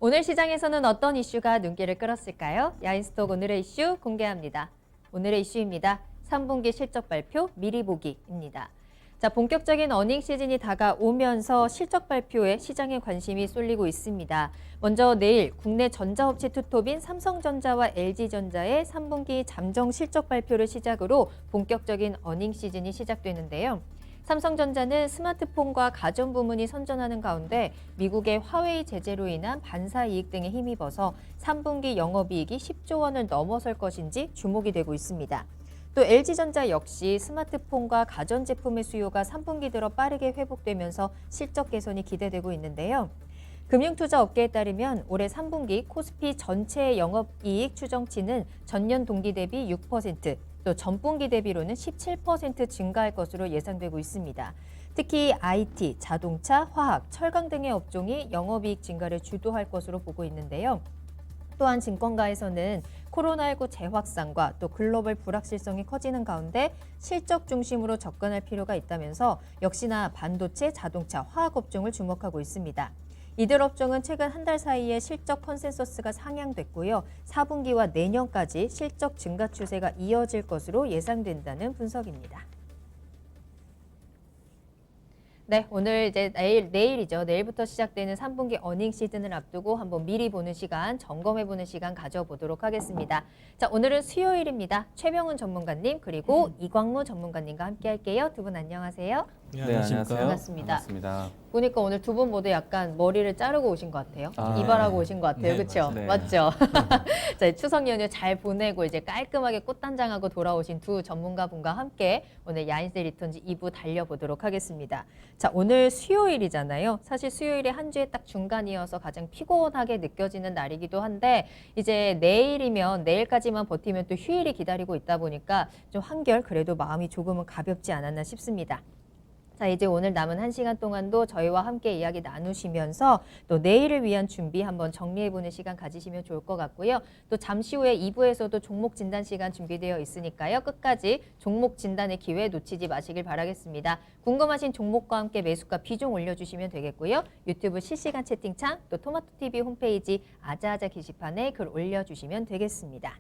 오늘 시장에서는 어떤 이슈가 눈길을 끌었을까요? 야인스톡 오늘의 이슈 공개합니다. 오늘의 이슈입니다. 3분기 실적 발표 미리 보기입니다. 자, 본격적인 어닝 시즌이 다가오면서 실적 발표에 시장의 관심이 쏠리고 있습니다. 먼저 내일 국내 전자업체 투톱인 삼성전자와 LG전자의 3분기 잠정 실적 발표를 시작으로 본격적인 어닝 시즌이 시작되는데요. 삼성전자는 스마트폰과 가전 부문이 선전하는 가운데 미국의 화웨이 제재로 인한 반사 이익 등에 힘입어서 3분기 영업이익이 10조 원을 넘어설 것인지 주목이 되고 있습니다. 또 LG전자 역시 스마트폰과 가전제품의 수요가 3분기 들어 빠르게 회복되면서 실적 개선이 기대되고 있는데요. 금융투자 업계에 따르면 올해 3분기 코스피 전체 영업이익 추정치는 전년 동기 대비 6%, 또 전분기 대비로는 17% 증가할 것으로 예상되고 있습니다. 특히 IT, 자동차, 화학, 철강 등의 업종이 영업이익 증가를 주도할 것으로 보고 있는데요. 또한 증권가에서는 코로나19 재확산과 또 글로벌 불확실성이 커지는 가운데 실적 중심으로 접근할 필요가 있다면서 역시나 반도체, 자동차, 화학 업종을 주목하고 있습니다. 이들 업종은 최근 한 달 사이에 실적 컨센서스가 상향됐고요. 4분기와 내년까지 실적 증가 추세가 이어질 것으로 예상된다는 분석입니다. 네, 오늘 이제 내일이죠. 내일부터 시작되는 3분기 어닝 시즌을 앞두고 한번 미리 보는 시간, 점검해보는 시간 가져보도록 하겠습니다. 자, 오늘은 수요일입니다. 최병훈 전문가님 그리고 이광무 전문가님과 함께 할게요. 두 분 안녕하세요. 네, 안녕하세요. 반갑습니다. 반갑습니다. 보니까 오늘 두 분 모두 약간 머리를 자르고 오신 것 같아요. 이발하고 오신 것 같아요. 네, 그렇죠? 맞아요. 맞죠? 자, 추석 연휴 잘 보내고 이제 깔끔하게 꽃단장하고 돌아오신 두 전문가 분과 함께 오늘 야인세 리턴즈 2부 달려보도록 하겠습니다. 자, 오늘 수요일이잖아요. 사실 수요일이 한 주의 딱 중간이어서 가장 피곤하게 느껴지는 날이기도 한데 이제 내일이면 내일까지만 버티면 또 휴일이 기다리고 있다 보니까 좀 한결 그래도 마음이 조금은 가볍지 않았나 싶습니다. 자, 이제 오늘 남은 1시간 동안도 저희와 함께 이야기 나누시면서 또 내일을 위한 준비 한번 정리해보는 시간 가지시면 좋을 것 같고요. 또 잠시 후에 2부에서도 종목 진단 시간 준비되어 있으니까요. 끝까지 종목 진단의 기회 놓치지 마시길 바라겠습니다. 궁금하신 종목과 함께 매수가 비중 올려주시면 되겠고요. 유튜브 실시간 채팅창 또 토마토TV 홈페이지 아자아자 게시판에 글 올려주시면 되겠습니다.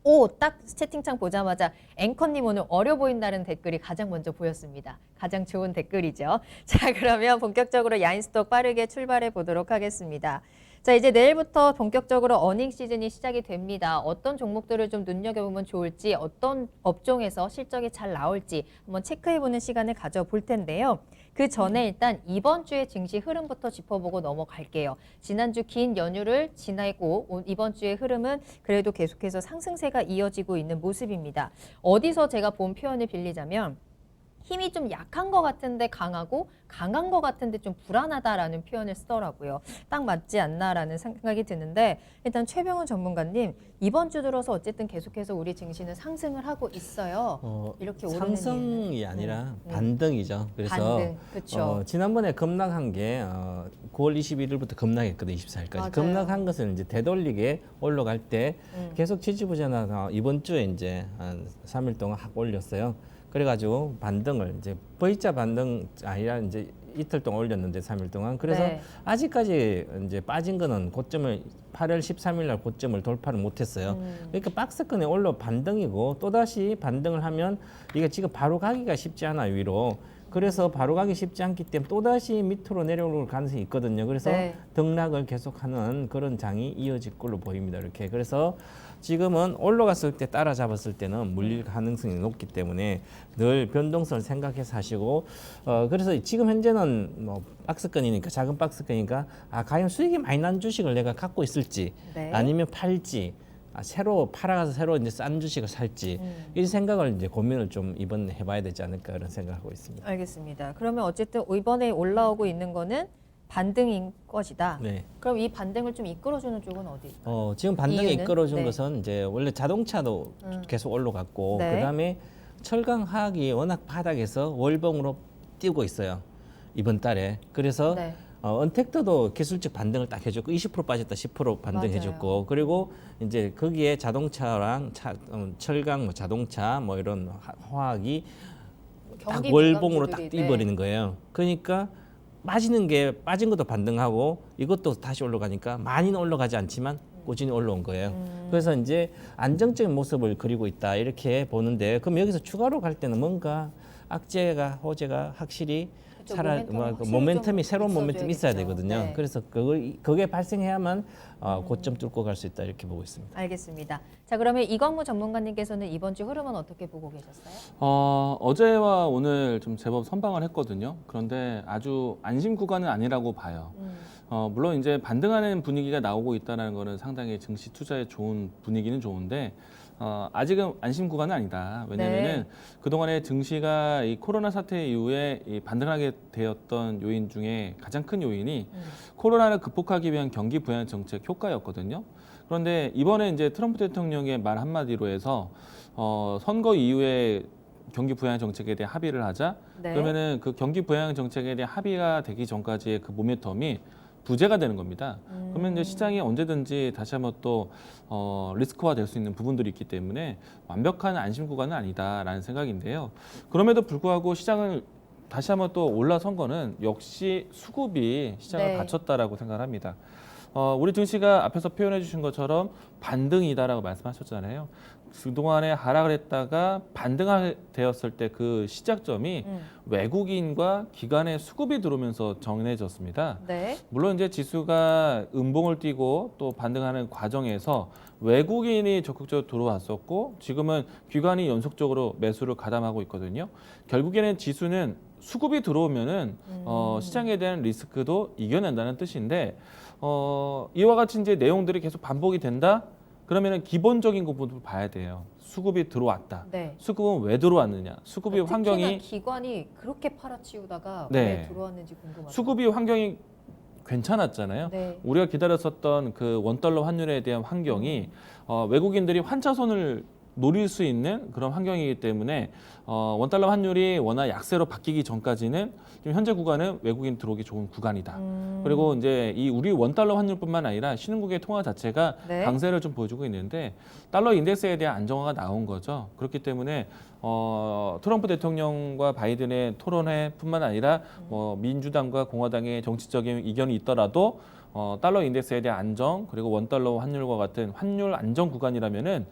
오, 딱 채팅창 보자마자 앵커님 오늘 어려 보인다는 댓글이 가장 먼저 보였습니다. 가장 좋은 댓글이죠. 자, 그러면 본격적으로 야인스톡 빠르게 출발해 보도록 하겠습니다. 자, 이제 내일부터 본격적으로 어닝 시즌이 시작이 됩니다. 어떤 종목들을 좀 눈여겨보면 좋을지, 어떤 업종에서 실적이 잘 나올지 한번 체크해보는 시간을 가져볼 텐데요. 그 전에 일단 이번 주의 증시 흐름부터 짚어보고 넘어갈게요. 지난주 긴 연휴를 지나고 이번 주의 흐름은 그래도 계속해서 상승세가 이어지고 있는 모습입니다. 어디서 제가 본 표현을 빌리자면 힘이 좀 약한 것 같은데 강하고 강한 것 같은데 좀 불안하다라는 표현을 쓰더라고요. 딱 맞지 않나라는 생각이 드는데 일단 최병훈 전문가님 이번 주 들어서 어쨌든 계속해서 우리 증시는 상승을 하고 있어요. 이렇게 오르는 이유는? 상승이 아니라 반등이죠. 그래서 반등, 그렇죠. 지난번에 급락한 게 9월 21일부터 급락했거든요. 24일까지. 맞아요. 급락한 것은 이제 되돌리게 올라갈 때 계속 지지부진하다가 이번 주에 이제 한 3일 동안 확 올렸어요. 그래가지고 반등을 이제 V자 반등 아니라 이제 이틀 동안 올렸는데 3일 동안 그래서 네. 아직까지 이제 빠진 거는 고점을 8월 13일 날 고점을 돌파를 못했어요. 그러니까 박스권에 올라 반등이고 또 다시 반등을 하면 이게 지금 바로 가기가 쉽지 않아요 위로. 그래서 바로 가기 쉽지 않기 때문에 또 다시 밑으로 내려올 가능성이 있거든요. 그래서 네. 등락을 계속하는 그런 장이 이어질 걸로 보입니다. 이렇게 그래서. 지금은 올라갔을 때 따라잡았을 때는 물릴 가능성이 높기 때문에 늘 변동성을 생각해서 하시고 그래서 지금 현재는 뭐 박스권이니까 작은 박스권이니까 과연 수익이 많이 난 주식을 내가 갖고 있을지 네. 아니면 팔지 새로 팔아가서 새로 이제 싼 주식을 살지 이 생각을 이제 고민을 좀 이번에 해봐야 되지 않을까 그런 생각하고 있습니다. 알겠습니다. 그러면 어쨌든 이번에 올라오고 있는 거는 반등인 것이다. 네. 그럼 이 반등을 좀 이끌어주는 쪽은 어디? 지금 반등에 이유는? 이끌어준 네. 것은 이제 원래 자동차도 계속 올라갔고 네. 그다음에 철강 화학이 워낙 바닥에서 월봉으로 뛰고 있어요 이번 달에. 그래서 네. 언택트도 기술적 반등을 딱 해줬고 20% 빠졌다 10% 반등해줬고 그리고 이제 거기에 자동차랑 철강, 뭐 자동차 뭐 이런 화학이 딱 경기 월봉으로 민감주들이, 딱 뛰어버리는 거예요. 그러니까 빠지는 게 빠진 것도 반등하고 이것도 다시 올라가니까 많이는 올라가지 않지만 꾸준히 올라온 거예요. 그래서 이제 안정적인 모습을 그리고 있다 이렇게 보는데 그럼 여기서 추가로 갈 때는 뭔가 악재가 호재가 확실히 그쵸, 살아 모멘텀이 확실히 모멘텀이 좀 새로운 모멘텀이 있어야 있어줘야겠죠. 되거든요. 네. 그래서 그게 발생해야만 고점 뚫고 갈 수 있다 이렇게 보고 있습니다. 알겠습니다. 자, 그러면 이광무 전문가님께서는 이번 주 흐름은 어떻게 보고 계셨어요? 어제와 오늘 좀 제법 선방을 했거든요. 그런데 아주 안심 구간은 아니라고 봐요. 물론 이제 반등하는 분위기가 나오고 있다는 거는 상당히 증시 투자에 좋은 분위기는 좋은데 아직은 안심 구간은 아니다. 왜냐하면은 네. 그동안에 증시가 이 코로나 사태 이후에 이 반등하게 되었던 요인 중에 가장 큰 요인이 코로나를 극복하기 위한 경기 부양 정책 효과였거든요. 그런데 이번에 이제 트럼프 대통령의 말 한마디로 해서 선거 이후에 경기 부양 정책에 대해 합의를 하자. 네. 그러면은 그 경기 부양 정책에 대한 합의가 되기 전까지의 그 모멘텀이 부재가 되는 겁니다. 그러면 이제 시장이 언제든지 다시 한번 또 리스크화 될 수 있는 부분들이 있기 때문에 완벽한 안심 구간은 아니다라는 생각인데요. 그럼에도 불구하고 시장을 다시 한번 또 올라선 거는 역시 수급이 시장을 네. 받쳤다라고 생각합니다. 우리 증시가 앞에서 표현해 주신 것처럼 반등이다라고 말씀하셨잖아요. 그동안에 하락을 했다가 반등하게 되었을 때 그 시작점이 외국인과 기관의 수급이 들어오면서 정해졌습니다. 네. 물론 이제 지수가 음봉을 띄고 또 반등하는 과정에서 외국인이 적극적으로 들어왔었고 지금은 기관이 연속적으로 매수를 가담하고 있거든요. 결국에는 지수는 수급이 들어오면은 시장에 대한 리스크도 이겨낸다는 뜻인데 이와 같이 이제 내용들이 계속 반복이 된다. 그러면은 기본적인 부분을 봐야 돼요. 수급이 들어왔다. 네. 수급은 왜 들어왔느냐? 수급이 특히나 환경이 기관이 그렇게 팔아치우다가 네. 왜 들어왔는지 궁금하다. 수급이 환경이 괜찮았잖아요. 네. 우리가 기다렸었던 그 원달러 환율에 대한 환경이 외국인들이 환차손을 노릴 수 있는 그런 환경이기 때문에 원달러 환율이 워낙 약세로 바뀌기 전까지는 지금 현재 구간은 외국인 들어오기 좋은 구간이다. 그리고 이제 이 우리 원달러 환율뿐만 아니라 신흥국의 통화 자체가 네. 강세를 좀 보여주고 있는데 달러 인덱스에 대한 안정화가 나온 거죠. 그렇기 때문에 트럼프 대통령과 바이든의 토론회뿐만 아니라 민주당과 공화당의 정치적인 이견이 있더라도 달러 인덱스에 대한 안정 그리고 원달러 환율과 같은 환율 안정 구간이라면은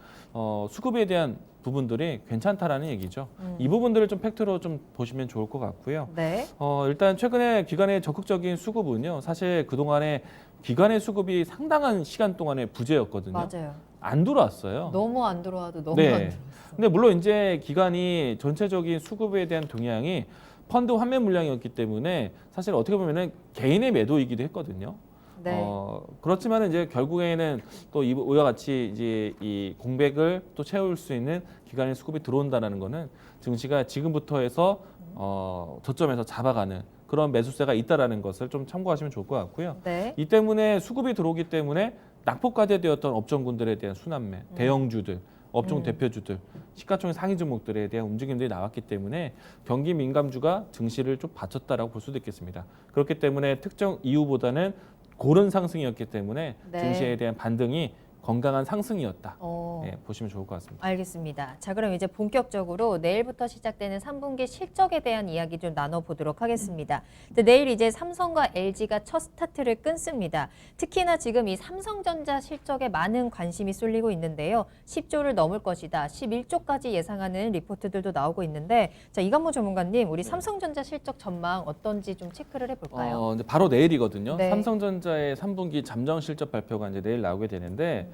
수급에 대한 부분들이 괜찮다라는 얘기죠. 이 부분들을 좀 팩트로 좀 보시면 좋을 것 같고요. 네. 일단 최근에 기관의 적극적인 수급은요. 사실 그동안에 기관의 수급이 상당한 시간 동안에 부재였거든요. 맞아요. 안 들어왔어요. 너무 안 들어와도 너무 네. 안 들어왔어. 근데 물론 이제 기관이 전체적인 수급에 대한 동향이 펀드 환매 물량이었기 때문에 사실 어떻게 보면은 개인의 매도이기도 했거든요. 네. 그렇지만 이제 결국에는 또 이와 같이 이제 이 공백을 또 채울 수 있는 기관의 수급이 들어온다는 거는 증시가 지금부터 해서 저점에서 잡아가는 그런 매수세가 있다라는 것을 좀 참고하시면 좋을 것 같고요. 네. 이 때문에 수급이 들어오기 때문에 낙폭과대되었던 업종군들에 대한 순환매, 대형주들, 업종 대표주들, 시가총액 상위 종목들에 대한 움직임들이 나왔기 때문에 경기 민감주가 증시를 좀 받쳤다라고 볼 수도 있겠습니다. 그렇기 때문에 특정 이유보다는 고른 상승이었기 때문에 네. 증시에 대한 반등이 건강한 상승이었다. 어. 보시면 좋을 것 같습니다. 알겠습니다. 자, 그럼 이제 본격적으로 내일부터 시작되는 3분기 실적에 대한 이야기 좀 나눠보도록 하겠습니다. 근데 내일 이제 삼성과 LG가 첫 스타트를 끊습니다. 특히나 지금 이 삼성전자 실적에 많은 관심이 쏠리고 있는데요. 10조를 넘을 것이다. 11조까지 예상하는 리포트들도 나오고 있는데 자, 이광무 전문가님, 우리 삼성전자 실적 전망 어떤지 좀 체크를 해볼까요? 이제 바로 내일이거든요. 네. 삼성전자의 3분기 잠정 실적 발표가 이제 내일 나오게 되는데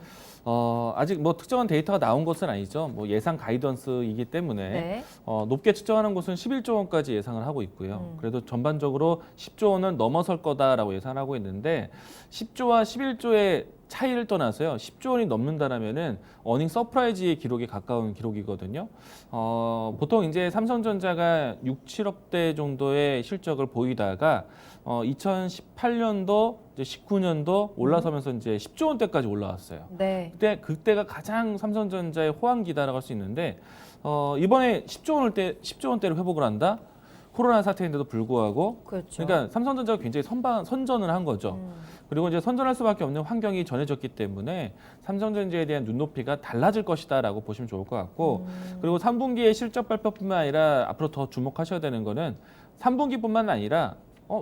아직 뭐 특정한 데이터가 나온 것은 아니죠. 뭐 예상 가이던스이기 때문에 네. 높게 측정하는 곳은 11조 원까지 예상을 하고 있고요. 그래도 전반적으로 10조 원은 넘어설 거다라고 예상하고 있는데 10조와 11조의 차이를 떠나서요. 10조 원이 넘는다라면은 어닝 서프라이즈의 기록에 가까운 기록이거든요. 보통 이제 삼성전자가 6, 7억대 정도의 실적을 보이다가 2018년도, 이제 19년도 올라서면서 이제 10조 원대까지 올라왔어요. 네. 그때가 가장 삼성전자의 호황기다라고 할 수 있는데 이번에 10조 원대로 회복을 한다. 코로나 사태인데도 불구하고 그렇죠. 그러니까 삼성전자가 굉장히 선전을 한 거죠. 그리고 이제 선전할 수밖에 없는 환경이 전해졌기 때문에 삼성전자에 대한 눈높이가 달라질 것이다라고 보시면 좋을 것 같고 그리고 3분기의 실적 발표뿐만 아니라 앞으로 더 주목하셔야 되는 거는 3분기뿐만 아니라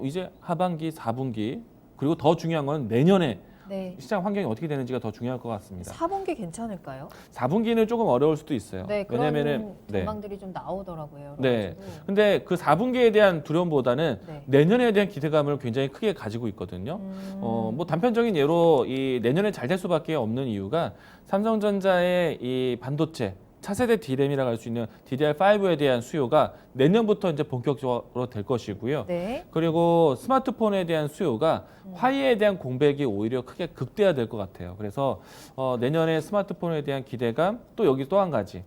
이제 하반기, 4분기 그리고 더 중요한 건 내년에 네. 시장 환경이 어떻게 되는지가 더 중요할 것 같습니다. 4분기 괜찮을까요? 4분기는 조금 어려울 수도 있어요. 네, 그런 왜냐면은 전망들이 좀 나오더라고요. 네. 그래가지고. 근데 그 4분기에 대한 두려움보다는 네. 내년에 대한 기대감을 굉장히 크게 가지고 있거든요. 뭐 단편적인 예로 이 내년에 잘 될 수밖에 없는 이유가 삼성전자의 이 반도체 차세대 D램이라고 할 수 있는 DDR5에 대한 수요가 내년부터 이제 본격적으로 될 것이고요. 네. 그리고 스마트폰에 대한 수요가 화이에 대한 공백이 오히려 크게 극대화될 것 같아요. 그래서 내년에 스마트폰에 대한 기대감, 또 여기 또 한 가지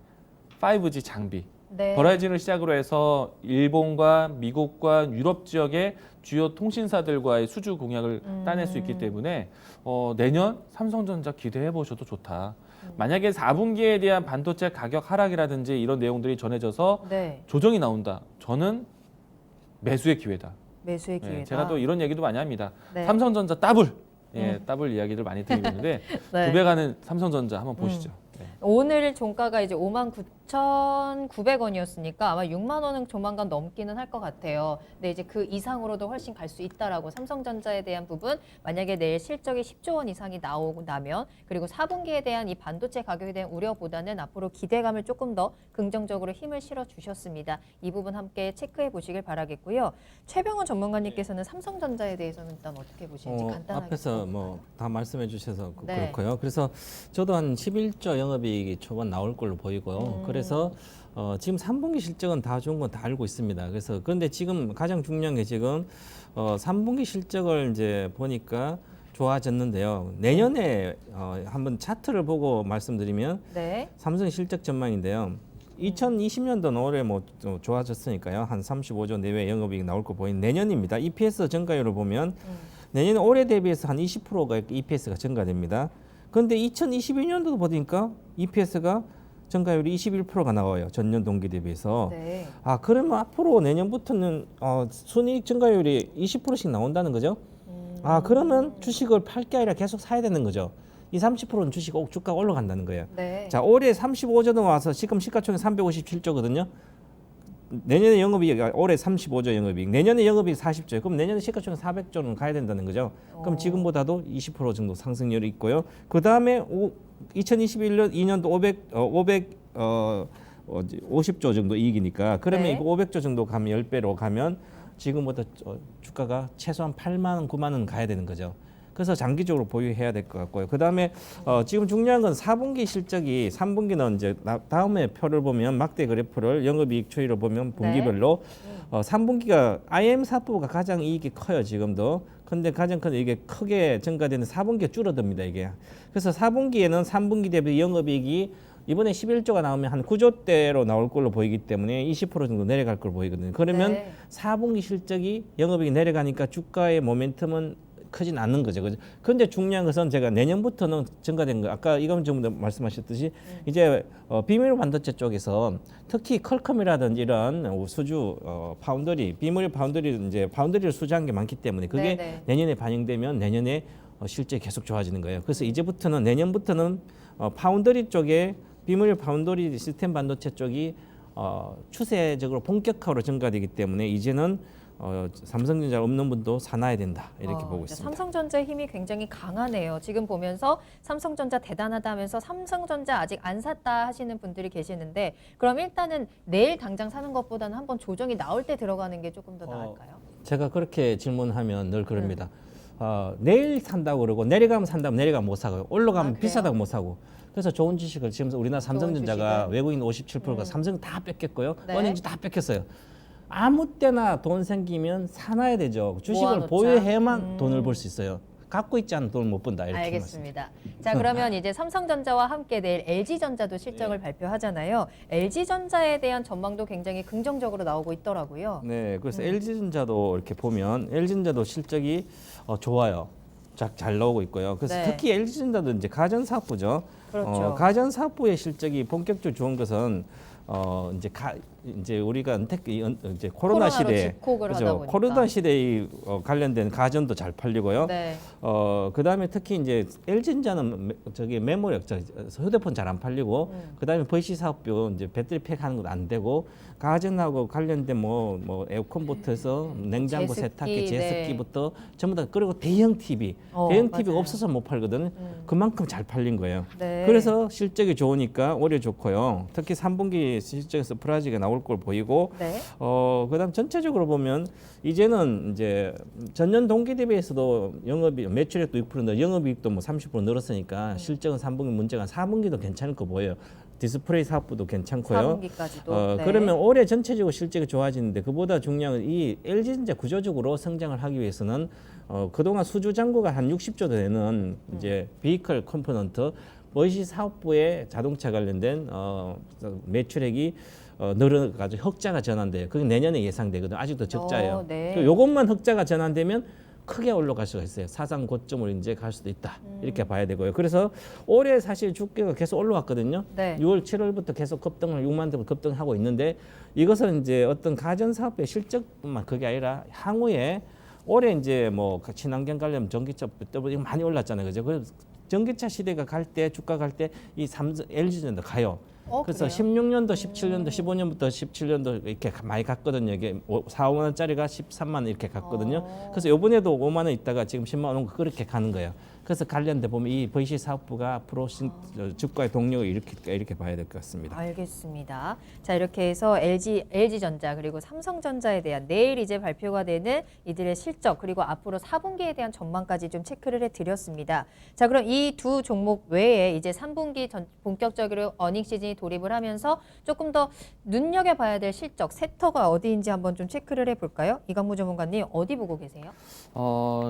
5G 장비. 네. 버라이즌을 시작으로 해서 일본과 미국과 유럽 지역의 주요 통신사들과의 수주 공약을 따낼 수 있기 때문에 내년 삼성전자 기대해 보셔도 좋다. 만약에 4분기에 대한 반도체 가격 하락이라든지 이런 내용들이 전해져서 네. 조정이 나온다. 저는 매수의 기회다. 매수의 기회다. 제가 또 이런 얘기도 많이 합니다. 네. 삼성전자 더블. 더블 이야기를 많이 드리고 있는데 네. 두 배 가는 삼성전자 한번 보시죠. 네. 오늘 종가가 이제 59,900원이었으니까 아마 6만 원은 조만간 넘기는 할 것 같아요. 근데 이제 그 이상으로도 훨씬 갈 수 있다라고 삼성전자에 대한 부분 만약에 내일 실적이 10조 원 이상이 나오고 나면 그리고 4분기에 대한 이 반도체 가격에 대한 우려보다는 앞으로 기대감을 조금 더 긍정적으로 힘을 실어 주셨습니다. 이 부분 함께 체크해 보시길 바라겠고요. 최병원 전문가님께서는 삼성전자에 대해서는 일단 어떻게 보시는지 간단하게 앞에서 뭐 다 말씀해 주셔서 네. 그렇고요. 그래서 저도 한 11조 영업이익이 초반 나올 걸로 보이고요. 그래서 지금 3분기 실적은 다 좋은 건 다 알고 있습니다. 그래서 그런데 지금 가장 중요한 게 지금 3분기 실적을 이제 보니까 좋아졌는데요. 내년에 한번 차트를 보고 말씀드리면 네. 삼성 실적 전망인데요. 2020년도는 올해 뭐 좋아졌으니까요. 한 35조 내외 영업이익 나올 거 보이는 내년입니다. EPS 증가율을 보면 내년 올해 대비해서 한 20%가 EPS가 증가됩니다. 그런데 2022년도도 보니까 EPS가 증가율이 21%가 나와요. 전년 동기 대비해서. 네. 그러면 앞으로 내년부터는 순이익 증가율이 20%씩 나온다는 거죠. 그러면 주식을 팔 게 아니라 계속 사야 되는 거죠. 이 30%는 주가가 올라간다는 거예요. 네. 자, 올해 35조는 와서 지금 시가총액 357조거든요. 내년에 영업이익 올해 35조 영업이익, 내년에 영업이익 40조. 그럼 내년에 시가총액 400조는 가야 된다는 거죠. 그럼 지금보다도 20% 정도 상승률이 있고요. 그 다음에 2021년 2년도 50조 정도 이익이니까 그러면 네. 이거 500조 정도 가면 10배로 가면 지금보다 주가가 최소한 8만 원, 9만 원 가야 되는 거죠. 그래서 장기적으로 보유해야 될 것 같고요. 그 다음에 지금 중요한 건 4분기 실적이 3분기는 이제 다음에 표를 보면 막대 그래프를 영업이익 추이를 보면 분기별로 3분기가 IM 사업부가 가장 이익이 커요 지금도. 근데 가장 큰 이게 크게 증가되는 4분기가 줄어듭니다 이게. 그래서 4분기에는 3분기 대비 영업이익이 이번에 11조가 나오면 한 9조대로 나올 걸로 보이기 때문에 20% 정도 내려갈 걸로 보이거든요. 그러면 네. 4분기 실적이 영업이익이 내려가니까 주가의 모멘텀은 크진 않는 거죠. 그런데 중요한 것은 제가 내년부터는 증가된 거. 아까 이건 전부 말씀하셨듯이 이제 비밀 반도체 쪽에서 특히 퀄컴이라든지 이런 수주 파운더리, 비밀 파운더리 이제 파운더리를 수주한 게 많기 때문에 그게 네네. 내년에 반영되면 내년에 실적이 계속 좋아지는 거예요. 그래서 이제부터는 내년부터는 파운더리 쪽에 비밀 파운더리 시스템 반도체 쪽이 추세적으로 본격화로 증가되기 때문에 이제는 삼성전자 없는 분도 사놔야 된다 이렇게 보고 있습니다. 삼성전자의 힘이 굉장히 강하네요. 지금 보면서 삼성전자 대단하다 하면서 삼성전자 아직 안 샀다 하시는 분들이 계시는데 그럼 일단은 내일 당장 사는 것보다는 한번 조정이 나올 때 들어가는 게 조금 더 나을까요? 제가 그렇게 질문하면 늘 그럽니다. 내일 산다고 그러고 내려가면 산다면 내려가면 못 사고 올라가면 그래요? 비싸다고 못 사고 그래서 좋은 주식을 지금 우리나라 삼성전자가 주식을. 외국인 57%가 삼성 다 뺏겼고요. 네. 은행주 다 뺏겼어요. 아무 때나 돈 생기면 사놔야 되죠. 주식을 모아놓자. 보유해야만 돈을 벌 수 있어요. 갖고 있지 않은 돈을 못 번다. 이렇게 알겠습니다. 자, 그러면 이제 삼성전자와 함께 내일 LG전자도 실적을 발표하잖아요. LG전자에 대한 전망도 굉장히 긍정적으로 나오고 있더라고요. 네, 그래서 LG전자도 이렇게 보면 LG전자도 실적이 좋아요. 잘 나오고 있고요. 그래서 네. 특히 LG전자도 이제 가전사업부죠. 그렇죠. 가전사업부의 실적이 본격적으로 좋은 것은 이제 이제 우리가 이제 코로나 코로나로 시대에 집콕을 하다 보니까. 코로나 시대에 관련된 가전도 잘 팔리고요. 네. 그다음에 특히 이제 LG전자는 저기 메모리 휴대폰 잘 안 팔리고 그다음에 VC 사업도 이제 배터리팩 하는 것도 안 되고 가전하고 관련된 뭐 에어컨부터 해서 냉장고, 제습기, 세탁기, 네. 제습기부터 전부 다 그리고 대형 TV, 대형 TV가 맞아요. 없어서 못 팔거든. 그만큼 잘 팔린 거예요. 네. 그래서 실적이 좋으니까 올해 좋고요. 특히 3분기 실적에서 프라이즈가 나올 걸 보이고 네. 그다음 전체적으로 보면 이제는 이제 전년 동기 대비해서도 영업이 매출액도 6%, 영업이익도 뭐 30% 늘었으니까 실적은 3분기 문제가 4분기도 괜찮을 거 보여요. 디스플레이 사업부도 괜찮고요. 4분기까지도. 네. 그러면 올해 전체적으로 실적이 좋아지는데 그보다 중요한 건 이 LG전자 구조적으로 성장을 하기 위해서는 그동안 수주 잔고가 한 60조 되는 이제 비이클 컴포넌트 VC 사업부의 자동차 관련된 매출액이 늘어가지고 흑자가 전환돼요. 그게 내년에 예상되거든. 아직도 적자예요. 네. 요것만 흑자가 전환되면 크게 올라갈 수가 있어요. 사상 고점을 이제 갈 수도 있다. 이렇게 봐야 되고요. 그래서 올해 사실 주가가 계속 올라왔거든요. 네. 6월, 7월부터 계속 급등을 6만 대 급등하고 있는데 이것은 이제 어떤 가전 사업의 실적뿐만 그게 아니라 향후에 올해 이제 뭐 친환경 관련 전기차 때문에 많이 올랐잖아요. 그죠? 그래서 전기차 시대가 갈 때 주가 갈 때 이 삼성 LG전자 가요. 그래서 그래요? 16년도, 17년도, 15년부터 17년도 이렇게 많이 갔거든요. 이게 4, 5만 원짜리가 13만 원 이렇게 갔거든요. 그래서 이번에도 5만 원 있다가 지금 10만 원 그렇게 가는 거예요. 그래서 관련돼 보면 이 VC 사업부가 앞으로 주가의 동력을 이렇게 봐야 될 것 같습니다. 알겠습니다. 자, 이렇게 해서 LG전자 그리고 삼성전자에 대한 내일 이제 발표가 되는 이들의 실적 그리고 앞으로 4분기에 대한 전망까지 좀 체크를 해드렸습니다. 자, 그럼 이 두 종목 외에 이제 3분기 본격적으로 어닝 시즌이 돌입을 하면서 조금 더 눈여겨봐야 될 실적 섹터가 어디인지 한번 좀 체크를 해볼까요? 이강무 전문가님 어디 보고 계세요?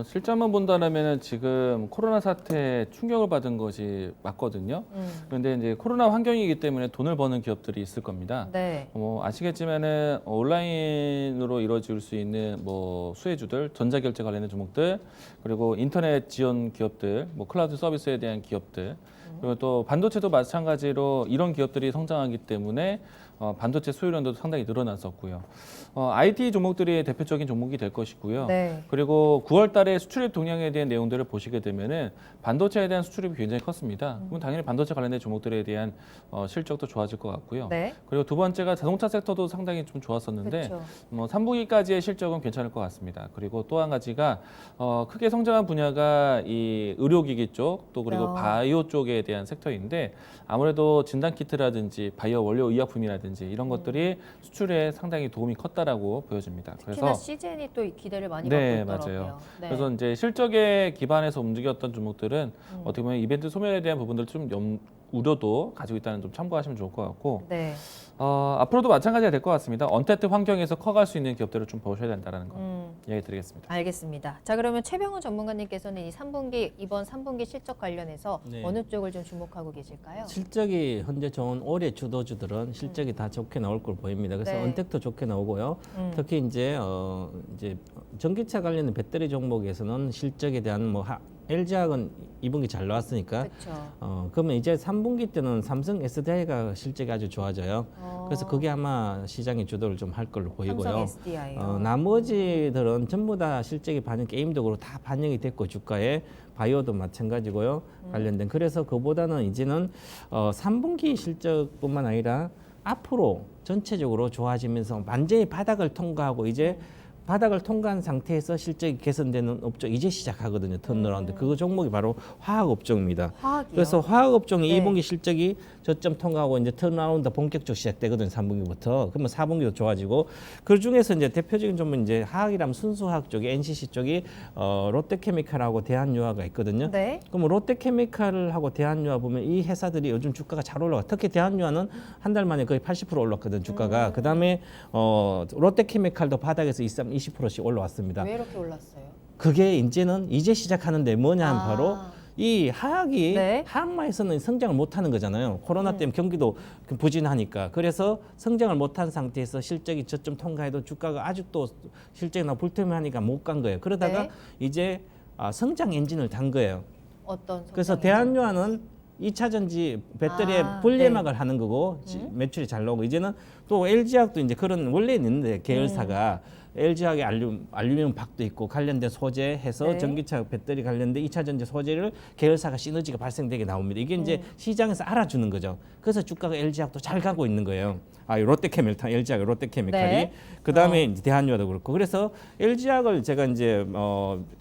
실적만 본다면은 지금 코로나 사태에 충격을 받은 것이 맞거든요. 그런데 이제 코로나 환경이기 때문에 돈을 버는 기업들이 있을 겁니다. 네. 아시겠지만은 온라인으로 이루어질 수 있는 뭐 수혜주들, 전자결제 관련된 종목들, 그리고 인터넷 지원 기업들, 뭐 클라우드 서비스에 대한 기업들, 그리고 또 반도체도 마찬가지로 이런 기업들이 성장하기 때문에 반도체 수요량도 상당히 늘어났었고요. IT 종목들이 대표적인 종목이 될 것이고요. 네. 그리고 9월 달에 수출입 동향에 대한 내용들을 보시게 되면은 반도체에 대한 수출입이 굉장히 컸습니다. 그럼 당연히 반도체 관련된 종목들에 대한 실적도 좋아질 것 같고요. 네. 그리고 두 번째가 자동차 섹터도 상당히 좀 좋았었는데 그렇죠. 3분기까지의 실적은 괜찮을 것 같습니다. 그리고 또 한 가지가 크게 성장한 분야가 이 의료기기 쪽, 또 그리고 바이오 쪽에 대한 섹터인데 아무래도 진단키트라든지 바이오 원료 의약품이라든지 이런 것들이 수출에 상당히 도움이 컸다라고 보여집니다. 특히나 CGN이 또 기대를 많이 네, 받고 있더라고요. 맞아요. 네. 그래서 이제 실적에 기반해서 움직였던 종목들은 어떻게 보면 이벤트 소멸에 대한 부분들 좀 우려도 가지고 있다는 좀 참고하시면 좋을 것 같고 네. 앞으로도 마찬가지가 될 것 같습니다. 언택트 환경에서 커갈 수 있는 기업들을 좀 보셔야 된다는 거 이야기 드리겠습니다. 알겠습니다. 자, 그러면 최병훈 전문가님께서는 이번 3분기 실적 관련해서 네. 어느 쪽을 좀 주목하고 계실까요? 실적이 현재 좋은 올해 주도주들은 실적이 다 좋게 나올 걸 보입니다. 그래서 네. 언택도 좋게 나오고요. 특히 이제 전기차 관련된 배터리 종목에서는 실적에 대한 뭐 LG화학은 2분기 잘 나왔으니까 그렇죠. 그러면 이제 3분기 때는 삼성 SDI가 실적이 아주 좋아져요. 그래서 그게 아마 시장의 주도를 좀 할 걸로 보이고요. 삼성 SDI요. 나머지들은 전부 다 실적이 게임적으로 다 반영이 됐고 주가에 바이오도 마찬가지고요. 관련된 그래서 그보다는 이제는 3분기 실적뿐만 아니라 앞으로 전체적으로 좋아지면서 완전히 바닥을 통과하고 이제 바닥을 통과한 상태에서 실적이 개선되는 업종 이제 시작하거든요. 턴어라운드. 그 종목이 바로 화학 업종입니다. 화학이요? 그래서 화학 업종이 네. 2분기 실적이 저점 통과하고 이제 턴어라운드 본격적으로 시작되거든요. 3분기부터. 그러면 4분기도 좋아지고 그 중에서 이제 대표적인 종목은 이제 화학이라면 순수화학 쪽이 NCC 쪽이 롯데케미칼하고 대한유화가 있거든요. 네. 그럼 롯데케미칼하고 대한유화 보면 이 회사들이 요즘 주가가 잘 올라가. 특히 대한유화는 한 달 만에 거의 80% 올랐거든 주가가. 그다음에 롯데케미칼도 바닥에서 20%씩 올라왔습니다. 왜 이렇게 올랐어요? 그게 이제는 이제 시작하는데 뭐냐 하면 바로 이 화학이 네. 화학마에서는 성장을 못하는 거잖아요. 코로나 때문에 경기도 부진하니까. 그래서 성장을 못한 상태에서 실적이 저점 통과해도 주가가 아직도 실적이 나 불투명하니까 못 간 거예요. 그러다가 네. 이제 성장 엔진을 단 거예요. 어떤 그래서 성장이죠? 대한유화는 2차 전지 배터리에 아, 분리막을 하는 거고 매출이 잘 나오고 이제는 또 LG화학도 이제 그런 원래 있는데 계열사가 LG화학의 알루미늄 박도 있고 관련된 소재해서 네. 전기차 배터리 관련된 2차 전지 소재를 계열사가 시너지가 발생되게 나옵니다. 이게 이제 시장에서 알아주는 거죠. 그래서 주가가 LG화학도 잘 가고 있는 거예요. 아, 롯데케미칼, LG화학, 롯데케미칼이 네. 그다음에 이제 대한유화도 그렇고 그래서 LG화학을 제가 이제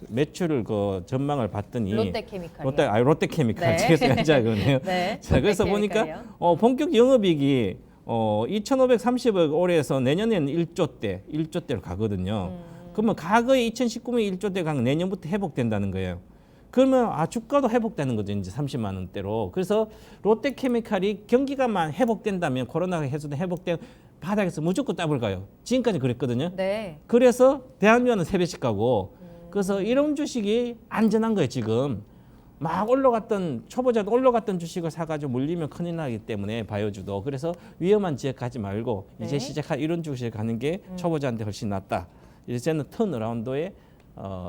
매출을 그 전망을 봤더니 롯데케미칼이요. 롯데케미칼 네. 그래서 LG화학이네요. 네. 자, 그래서 보니까 롯데케미칼이요. 본격 영업이익이 2,530억 올해에서 내년에는 1조대를 가거든요. 그러면 과거에 2019년 1조대 간 내년부터 회복된다는 거예요. 그러면 주가도 회복되는 거죠. 이제 30만 원대로. 그래서 롯데케미칼이 경기가만 회복된다면 코로나가 해소된 회복된 바닥에서 무조건 더블 가요. 지금까지 그랬거든요. 네. 그래서 대한유화는 3배씩 가고 그래서 이런 주식이 안전한 거예요. 지금. 막 올라갔던 초보자도 올라갔던 주식을 사가지고 물리면 큰일 나기 때문에 바이오주도 그래서 위험한 지역 가지 말고 네. 이제 시작할 이런 주식을 가는 게 초보자한테 훨씬 낫다. 이제는 턴어라운드에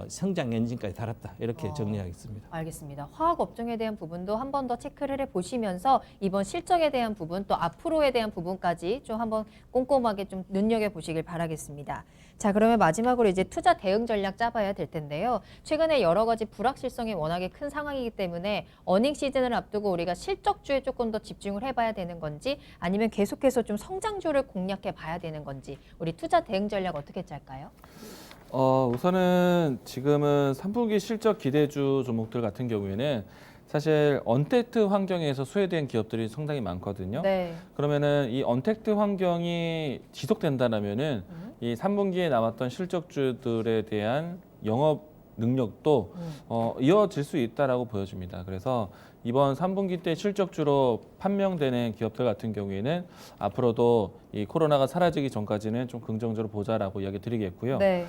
성장 엔진까지 달았다. 이렇게 정리하겠습니다. 알겠습니다. 화학 업종에 대한 부분도 한 번 더 체크를 해보시면서 이번 실적에 대한 부분 또 앞으로에 대한 부분까지 좀 한번 꼼꼼하게 좀 눈여겨보시길 바라겠습니다. 자, 그러면 마지막으로 이제 투자 대응 전략 짜봐야 될 텐데요. 최근에 여러 가지 불확실성이 워낙에 큰 상황이기 때문에 어닝 시즌을 앞두고 우리가 실적주에 조금 더 집중을 해봐야 되는 건지 아니면 계속해서 좀 성장주를 공략해 봐야 되는 건지 우리 투자 대응 전략 어떻게 짤까요? 우선은 지금은 3분기 실적 기대주 종목들 같은 경우에는 사실 언택트 환경에서 수혜된 기업들이 상당히 많거든요. 네. 그러면은 이 언택트 환경이 지속된다면은 이 3분기에 나왔던 실적주들에 대한 영업 능력도 이어질 수 있다라고 보여집니다. 그래서 이번 3분기 때 실적주로 판명되는 기업들 같은 경우에는 앞으로도 이 코로나가 사라지기 전까지는 좀 긍정적으로 보자라고 이야기 드리겠고요. 네.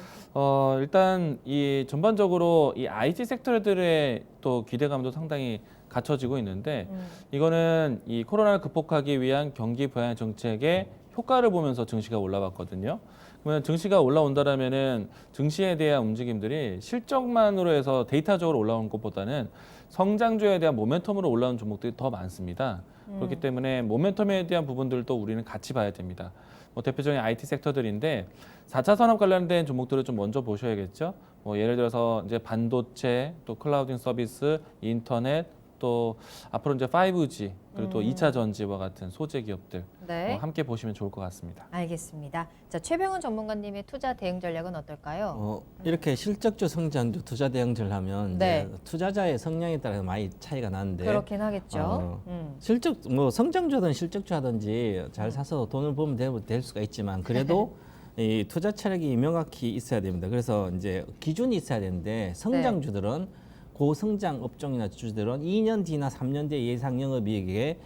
일단 이 전반적으로 이 IT 섹터들의 또 기대감도 상당히 갖춰지고 있는데 이거는 이 코로나를 극복하기 위한 경기 부양 정책의 효과를 보면서 증시가 올라왔거든요. 그러면 증시가 올라온다라면은 증시에 대한 움직임들이 실적만으로 해서 데이터적으로 올라오는 것보다는 성장주에 대한 모멘텀으로 올라오는 종목들이 더 많습니다. 그렇기 때문에 모멘텀에 대한 부분들도 우리는 같이 봐야 됩니다. 뭐 대표적인 IT 섹터들인데 4차 산업 관련된 종목들을 좀 먼저 보셔야겠죠. 뭐 예를 들어서 이제 반도체, 또 클라우딩 서비스, 인터넷, 또 앞으로 이제 5G 그리고 또 2차 전지와 같은 소재 기업들 네. 함께 보시면 좋을 것 같습니다. 알겠습니다. 자, 최병훈 전문가님의 투자 대응 전략은 어떨까요? 이렇게 실적주 성장주 투자 대응을 하면 네. 이제 투자자의 성향에 따라 많이 차이가 나는데 그렇긴 하겠죠. 실적 뭐 성장주든 실적주 하든지 잘 사서 돈을 보면 될 수가 있지만 그래도 이 투자 체력이 명확히 있어야 됩니다. 그래서 이제 기준이 있어야 되는데 성장주들은 고성장 업종이나 주들은 2년 뒤나 3년 뒤에 예상 영업이익에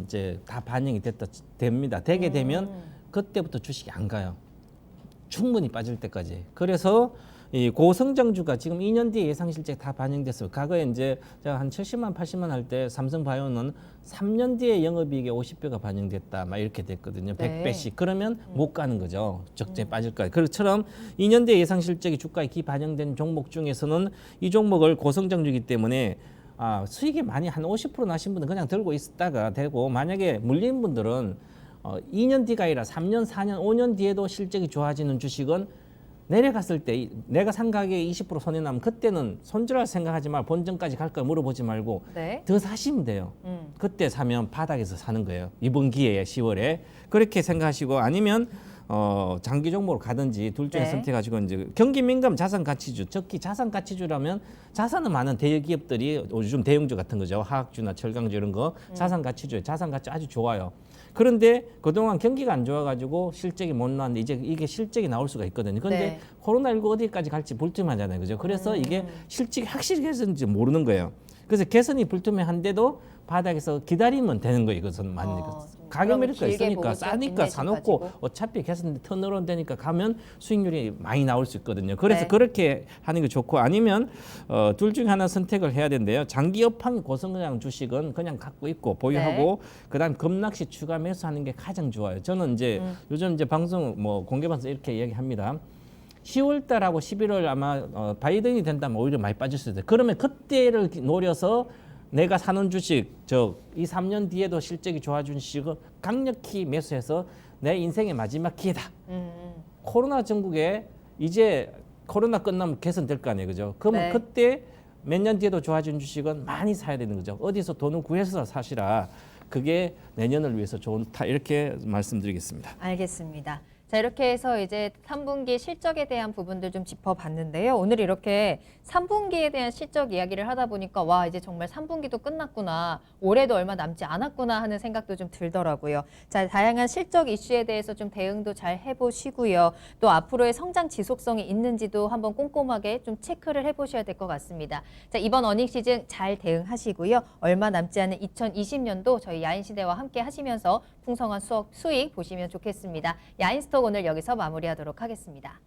이제 다 반영이 됩니다. 되게 되면 그때부터 주식이 안 가요. 충분히 빠질 때까지. 그래서 이 고성장주가 지금 2년 뒤에 예상 실적이 다 반영됐어요. 과거에 이제 제가 한 70만, 80만 할 때 삼성바이오는 3년 뒤에 영업이익에 50배가 반영됐다. 막 이렇게 됐거든요. 네. 100배씩. 그러면 못 가는 거죠. 적재에 빠질 거예요. 그처럼 2년 뒤에 예상 실적이 주가에 기반영된 종목 중에서는 이 종목을 고성장주이기 때문에 수익이 많이 한 50% 나신 분은 그냥 들고 있다가 되고 만약에 물린 분들은 2년 뒤가 아니라 3년, 4년, 5년 뒤에도 실적이 좋아지는 주식은 내려갔을 때 내가 산 가격에 20% 손해 나면 그때는 손절할 생각하지 말고 본전까지 갈 걸 물어보지 말고 네. 더 사시면 돼요. 그때 사면 바닥에서 사는 거예요. 이번 기회에 10월에 그렇게 생각하시고 아니면 장기 종목으로 가든지 둘 중에 네. 선택하시고 이제 경기 민감 자산 가치주 특히 자산 가치주라면 자산은 많은 대여 기업들이 요즘 대형주 같은 거죠. 화학주나 철강주 이런 거 자산 가치주 자산 가치 아주 좋아요. 그런데 그동안 경기가 안 좋아가지고 실적이 못 나왔는데 이제 이게 실적이 나올 수가 있거든요. 그런데 네. 코로나19 어디까지 갈지 불투명하잖아요. 그죠? 그래서 이게 실적이 확실히 개선인지 모르는 거예요. 그래서 개선이 불투명한데도 바닥에서 기다리면 되는 거예요. 이것은 맞는 거. 가격 메리트가 길게 있으니까 보고 싸니까 인내심 사놓고 가지고. 어차피 개선 턴어라운드 되니까 가면 수익률이 많이 나올 수 있거든요. 그래서 네. 그렇게 하는 게 좋고 아니면 둘 중에 하나 선택을 해야 된대요. 장기 업황 고성장 주식은 그냥 갖고 있고 보유하고 그다음 급락시 추가 매수하는 게 가장 좋아요. 저는 이제 요즘 이제 방송 뭐 공개 방송 이렇게 얘기합니다. 10월 달하고 11월 아마 바이든이 된다면 오히려 많이 빠질 수 있어요. 그러면 그때를 노려서 내가 사는 주식 이 3년 뒤에도 실적이 좋아진 주식을 강력히 매수해서 내 인생의 마지막 기회다. 코로나 전국에 이제 코로나 끝나면 개선될 거 아니에요, 그죠? 그러면 네. 그때 몇 년 뒤에도 좋아진 주식은 많이 사야 되는 거죠. 어디서 돈을 구해서 사시라. 그게 내년을 위해서 좋다. 이렇게 말씀드리겠습니다. 알겠습니다. 자, 이렇게 해서 이제 3분기 실적에 대한 부분들 좀 짚어봤는데요. 오늘 이렇게 3분기에 대한 실적 이야기를 하다 보니까 와, 이제 정말 3분기도 끝났구나. 올해도 얼마 남지 않았구나 하는 생각도 좀 들더라고요. 자, 다양한 실적 이슈에 대해서 좀 대응도 잘 해보시고요. 또 앞으로의 성장 지속성이 있는지도 한번 꼼꼼하게 좀 체크를 해보셔야 될 것 같습니다. 자, 이번 어닝 시즌 잘 대응하시고요. 얼마 남지 않은 2020년도 저희 야인시대와 함께 하시면서 풍성한 수익 보시면 좋겠습니다. 야인스톡 오늘 여기서 마무리하도록 하겠습니다.